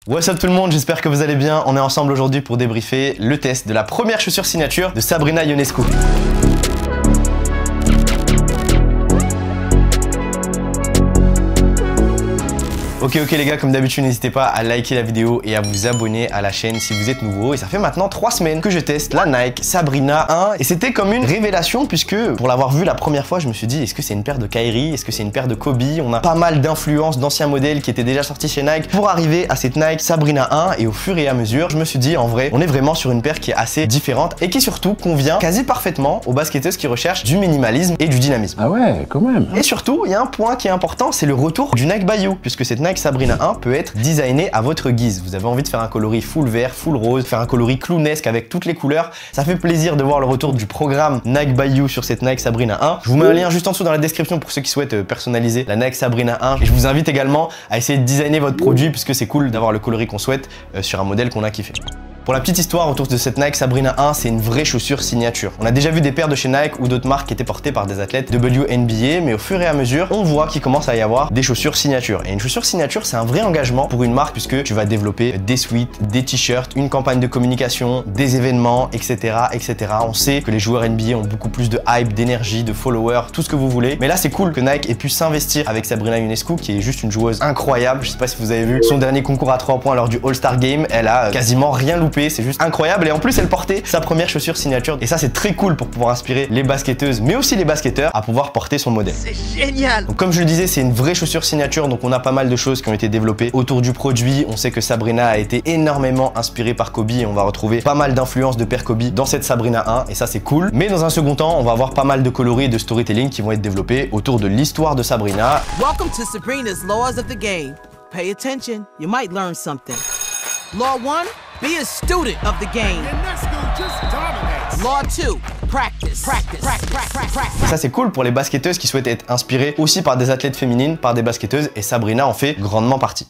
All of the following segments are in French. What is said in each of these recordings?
What's up tout le monde, j'espère que vous allez bien. On est ensemble aujourd'hui pour débriefer le test de la première chaussure signature de Sabrina Ionescu. Ok les gars, comme d'habitude n'hésitez pas à liker la vidéo et à vous abonner à la chaîne si vous êtes nouveau. Et ça fait maintenant 3 semaines que je teste la Nike Sabrina 1 et c'était comme une révélation puisque pour l'avoir vu la première fois je me suis dit est-ce que c'est une paire de Kyrie, est-ce que c'est une paire de Kobe? On a pas mal d'influences d'anciens modèles qui étaient déjà sortis chez Nike pour arriver à cette Nike Sabrina 1 et au fur et à mesure je me suis dit en vrai on est vraiment sur une paire qui est assez différente et qui surtout convient quasi parfaitement aux basketteuses qui recherchent du minimalisme et du dynamisme. Ah ouais, quand même. Et surtout il y a un point qui est important, c'est le retour du Nike Bayou puisque cette Nike Sabrina 1 peut être designé à votre guise. Vous avez envie de faire un coloris full vert, full rose, faire un coloris clownesque avec toutes les couleurs. Ça fait plaisir de voir le retour du programme Nike Bayou sur cette Nike Sabrina 1. Je vous mets un lien juste en dessous dans la description pour ceux qui souhaitent personnaliser la Nike Sabrina 1. Et je vous invite également à essayer de designer votre produit puisque c'est cool d'avoir le coloris qu'on souhaite sur un modèle qu'on a kiffé. Pour la petite histoire autour de cette Nike Sabrina 1, c'est une vraie chaussure signature. On a déjà vu des paires de chez Nike ou d'autres marques qui étaient portées par des athlètes WNBA, mais au fur et à mesure, on voit qu'il commence à y avoir des chaussures signature. Et une chaussure signature, c'est un vrai engagement pour une marque puisque tu vas développer des suites, des t-shirts, une campagne de communication, des événements, etc., etc. On sait que les joueurs NBA ont beaucoup plus de hype, d'énergie, de followers, tout ce que vous voulez. Mais là, c'est cool que Nike ait pu s'investir avec Sabrina Ionescu, qui est juste une joueuse incroyable. Je sais pas si vous avez vu son dernier concours à 3 points lors du All-Star Game. Elle a quasiment rien loupé. C'est juste incroyable. Et en plus, elle portait sa première chaussure signature. Et ça, c'est très cool pour pouvoir inspirer les basketteuses, mais aussi les basketteurs à pouvoir porter son modèle. C'est génial! Donc, comme je le disais, c'est une vraie chaussure signature. Donc, on a pas mal de choses qui ont été développées autour du produit. On sait que Sabrina a été énormément inspirée par Kobe et on va retrouver pas mal d'influences de Père Kobe dans cette Sabrina 1. Et ça, c'est cool. Mais dans un second temps, on va avoir pas mal de coloris et de storytelling qui vont être développés autour de l'histoire de Sabrina. Welcome to Sabrina's Laws of the Game. Pay attention, you might learn something. Law 1, be a student of the game. Law 2, practice. Ça c'est cool pour les basketteuses qui souhaitent être inspirées aussi par des athlètes féminines, par des basketteuses et Sabrina en fait grandement partie.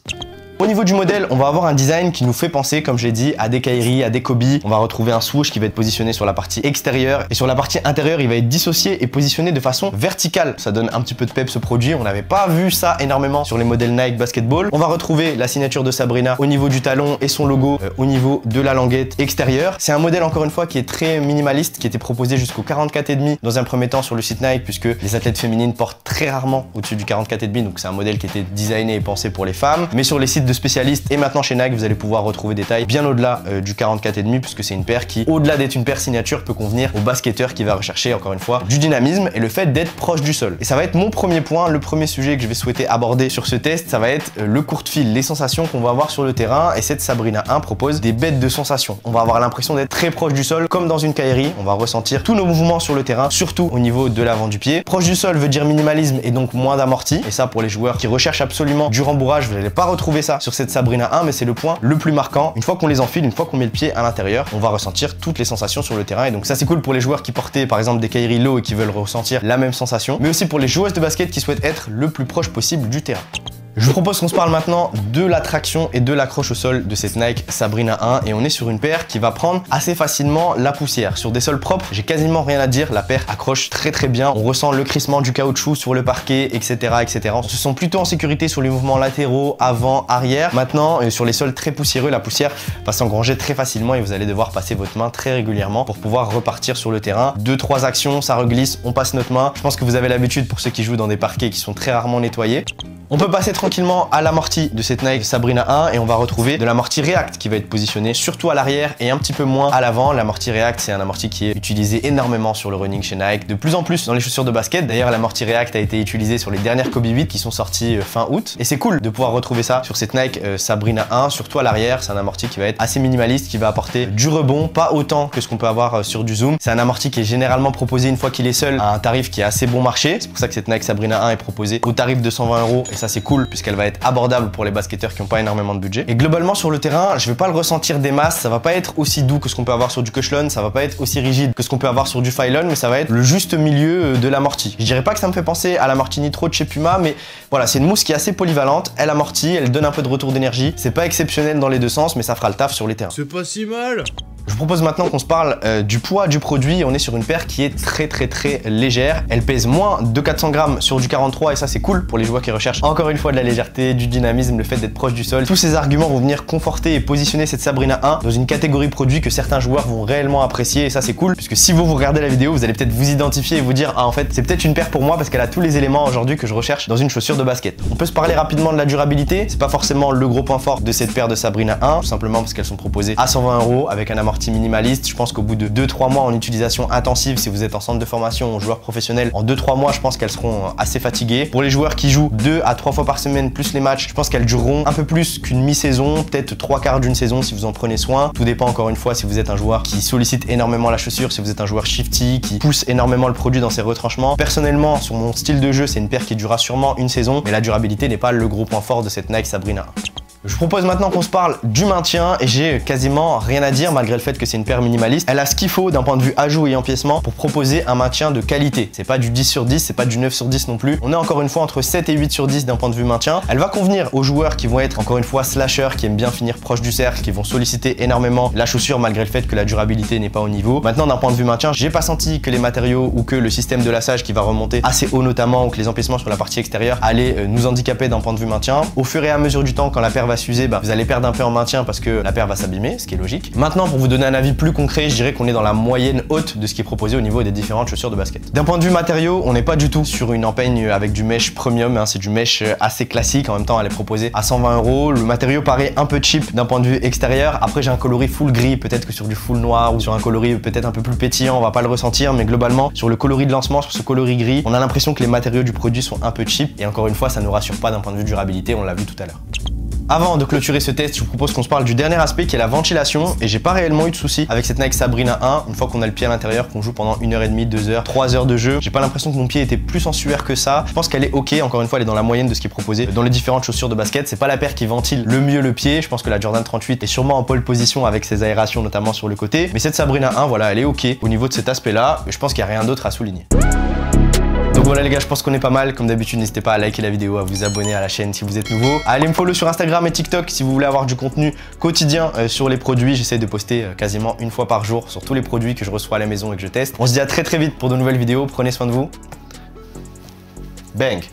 Au niveau du modèle, on va avoir un design qui nous fait penser, comme j'ai dit, à des Kyrie, à des Kobe. On va retrouver un swoosh qui va être positionné sur la partie extérieure et sur la partie intérieure, il va être dissocié et positionné de façon verticale. Ça donne un petit peu de peps au produit. On n'avait pas vu ça énormément sur les modèles Nike Basketball. On va retrouver la signature de Sabrina au niveau du talon et son logo au niveau de la languette extérieure. C'est un modèle encore une fois qui est très minimaliste, qui était proposé jusqu'au 44,5 dans un premier temps sur le site Nike puisque les athlètes féminines portent très rarement au-dessus du 44,5. Donc c'est un modèle qui était designé et pensé pour les femmes. Mais sur les sites de spécialistes et maintenant chez Nike, vous allez pouvoir retrouver des tailles bien au-delà du 44,5 puisque c'est une paire qui, au-delà d'être une paire signature, peut convenir au basketteur qui va rechercher encore une fois du dynamisme et le fait d'être proche du sol. Et ça va être mon premier point, le premier sujet que je vais souhaiter aborder sur ce test, ça va être le court fil, les sensations qu'on va avoir sur le terrain et cette Sabrina 1 propose des bêtes de sensations. On va avoir l'impression d'être très proche du sol comme dans une Kyrie, on va ressentir tous nos mouvements sur le terrain, surtout au niveau de l'avant du pied. Proche du sol veut dire minimalisme et donc moins d'amorti et ça pour les joueurs qui recherchent absolument du rembourrage, vous n'allez pas retrouver ça sur cette Sabrina 1 mais c'est le point le plus marquant. Une fois qu'on les enfile, une fois qu'on met le pied à l'intérieur, on va ressentir toutes les sensations sur le terrain et donc ça c'est cool pour les joueurs qui portaient par exemple des Kyrie low et qui veulent ressentir la même sensation, mais aussi pour les joueuses de basket qui souhaitent être le plus proche possible du terrain. Je vous propose qu'on se parle maintenant de la traction et de l'accroche au sol de cette Nike Sabrina 1 et on est sur une paire qui va prendre assez facilement la poussière. Sur des sols propres, j'ai quasiment rien à dire, la paire accroche très bien, on ressent le crissement du caoutchouc sur le parquet, etc. On se sent plutôt en sécurité sur les mouvements latéraux, avant, arrière. Maintenant, sur les sols très poussiéreux, la poussière va s'engranger très facilement et vous allez devoir passer votre main très régulièrement pour pouvoir repartir sur le terrain. 2-3 actions, ça reglisse, on passe notre main. Je pense que vous avez l'habitude pour ceux qui jouent dans des parquets qui sont très rarement nettoyés. On peut passer tranquillement à l'amorti de cette Nike Sabrina 1 et on va retrouver de l'amorti React qui va être positionné surtout à l'arrière et un petit peu moins à l'avant. L'amorti React, c'est un amorti qui est utilisé énormément sur le running chez Nike, de plus en plus dans les chaussures de basket. D'ailleurs, l'amorti React a été utilisé sur les dernières Kobe 8 qui sont sorties fin août. Et c'est cool de pouvoir retrouver ça sur cette Nike Sabrina 1, surtout à l'arrière. C'est un amorti qui va être assez minimaliste, qui va apporter du rebond, pas autant que ce qu'on peut avoir sur du zoom. C'est un amorti qui est généralement proposé une fois qu'il est seul à un tarif qui est assez bon marché. C'est pour ça que cette Nike Sabrina 1 est proposée au tarif de 120 € et ça c'est cool puisqu'elle va être abordable pour les basketteurs qui n'ont pas énormément de budget. Et globalement sur le terrain, je vais pas le ressentir des masses, ça va pas être aussi doux que ce qu'on peut avoir sur du Cushlon, ça va pas être aussi rigide que ce qu'on peut avoir sur du Phylon, mais ça va être le juste milieu de l'amorti. Je dirais pas que ça me fait penser à l'amorti Nitro de chez Puma, mais voilà, c'est une mousse qui est assez polyvalente, elle amortit, elle donne un peu de retour d'énergie, c'est pas exceptionnel dans les deux sens, mais ça fera le taf sur les terrains. C'est pas si mal. Je vous propose maintenant qu'on se parle du poids du produit. On est sur une paire qui est très légère. Elle pèse moins de 400 grammes sur du 43 et ça c'est cool pour les joueurs qui recherchent encore une fois de la légèreté, du dynamisme, le fait d'être proche du sol. Tous ces arguments vont venir conforter et positionner cette Sabrina 1 dans une catégorie produit que certains joueurs vont réellement apprécier et ça c'est cool puisque si vous regardez la vidéo, vous allez peut-être vous identifier et vous dire ah en fait c'est peut-être une paire pour moi parce qu'elle a tous les éléments aujourd'hui que je recherche dans une chaussure de basket. On peut se parler rapidement de la durabilité. C'est pas forcément le gros point fort de cette paire de Sabrina 1, tout simplement parce qu'elles sont proposées à 120 € avec un amorti minimaliste. Je pense qu'au bout de 2-3 mois en utilisation intensive, si vous êtes en centre de formation ou joueur professionnel, en 2-3 mois, je pense qu'elles seront assez fatiguées. Pour les joueurs qui jouent 2 à 3 fois par semaine plus les matchs, je pense qu'elles dureront un peu plus qu'une mi-saison, peut-être 3/4 d'une saison si vous en prenez soin. Tout dépend encore une fois si vous êtes un joueur qui sollicite énormément la chaussure, si vous êtes un joueur shifty, qui pousse énormément le produit dans ses retranchements. Personnellement, sur mon style de jeu, c'est une paire qui durera sûrement une saison, mais la durabilité n'est pas le gros point fort de cette Nike Sabrina 1. Je vous propose maintenant qu'on se parle du maintien et j'ai quasiment rien à dire malgré le fait que c'est une paire minimaliste. Elle a ce qu'il faut d'un point de vue ajout et empiècement pour proposer un maintien de qualité. C'est pas du 10 sur 10, c'est pas du 9 sur 10 non plus. On est encore une fois entre 7 et 8 sur 10 d'un point de vue maintien. Elle va convenir aux joueurs qui vont être encore une fois slashers, qui aiment bien finir proche du cercle, qui vont solliciter énormément la chaussure malgré le fait que la durabilité n'est pas au niveau. Maintenant d'un point de vue maintien, j'ai pas senti que les matériaux ou que le système de lassage qui va remonter assez haut notamment ou que les empiècements sur la partie extérieure allaient nous handicaper d'un point de vue maintien. Au fur et à mesure du temps, quand la paire va s'user, vous allez perdre un peu en maintien parce que la paire va s'abîmer, ce qui est logique. Maintenant, pour vous donner un avis plus concret, je dirais qu'on est dans la moyenne haute de ce qui est proposé au niveau des différentes chaussures de basket. D'un point de vue matériaux, on n'est pas du tout sur une empeigne avec du mesh premium, c'est du mesh assez classique. En même temps, elle est proposée à 120 €. Le matériau paraît un peu cheap d'un point de vue extérieur. Après, j'ai un coloris full gris, peut-être que sur du full noir ou sur un coloris peut-être un peu plus pétillant, on va pas le ressentir, mais globalement, sur le coloris de lancement, sur ce coloris gris, on a l'impression que les matériaux du produit sont un peu cheap. Et encore une fois, ça ne nous rassure pas d'un point de vue durabilité, on l'a vu tout à l'heure. Avant de clôturer ce test, je vous propose qu'on se parle du dernier aspect qui est la ventilation et j'ai pas réellement eu de soucis avec cette Nike Sabrina 1. Une fois qu'on a le pied à l'intérieur, qu'on joue pendant 1h30, 2h, 3 heures de jeu, j'ai pas l'impression que mon pied était plus en sueur que ça. Je pense qu'elle est ok, encore une fois elle est dans la moyenne de ce qui est proposé dans les différentes chaussures de basket. C'est pas la paire qui ventile le mieux le pied, je pense que la Jordan 38 est sûrement en pole position avec ses aérations notamment sur le côté. Mais cette Sabrina 1, voilà, elle est ok au niveau de cet aspect là, je pense qu'il n'y a rien d'autre à souligner. Donc voilà les gars, je pense qu'on est pas mal. Comme d'habitude, n'hésitez pas à liker la vidéo, à vous abonner à la chaîne si vous êtes nouveau. À aller me follow sur Instagram et TikTok si vous voulez avoir du contenu quotidien sur les produits. J'essaie de poster quasiment une fois par jour sur tous les produits que je reçois à la maison et que je teste. On se dit à très vite pour de nouvelles vidéos. Prenez soin de vous. Bang!